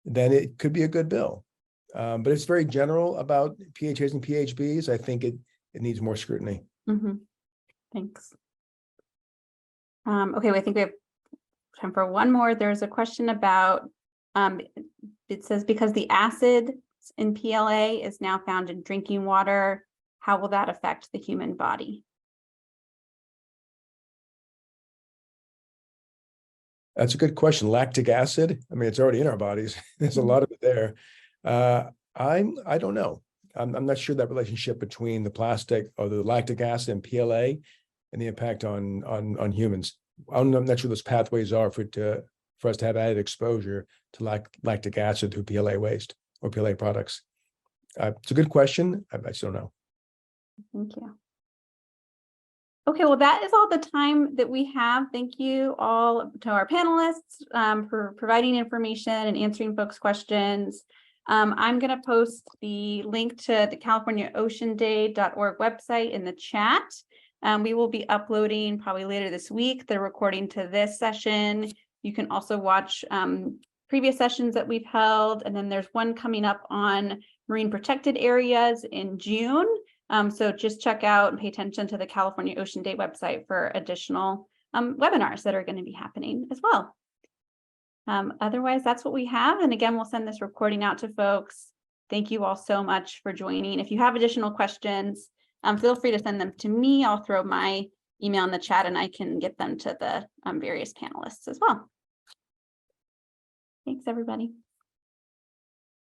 then it could be a good bill. But it's very general about PHAs and PHBs. I think it needs more scrutiny.
Mm-hmm. Thanks. Okay, well, I think we have time for one more. There's a question about, it says because the acid in PLA is now found in drinking water, how will that affect the human body?
That's a good question. Lactic acid. I mean, it's already in our bodies. There's a lot of it there. I don't know. I'm not sure that relationship between the plastic or the lactic acid and PLA and the impact on humans. I'm not sure those pathways are for us to have added exposure to lactic acid through PLA waste or PLA products. It's a good question. I just don't know.
Thank you. Okay, well, that is all the time that we have. Thank you all to our panelists for providing information and answering folks' questions. I'm going to post the link to the CaliforniaOceanDay.org website in the chat. We will be uploading probably later this week the recording to this session. You can also watch previous sessions that we've held, and then there's one coming up on marine protected areas in June. So just check out and pay attention to the California Ocean Day website for additional webinars that are going to be happening as well. Otherwise, that's what we have. And again, we'll send this recording out to folks. Thank you all so much for joining. If you have additional questions, feel free to send them to me. I'll throw my email in the chat and I can get them to the various panelists as well. Thanks, everybody.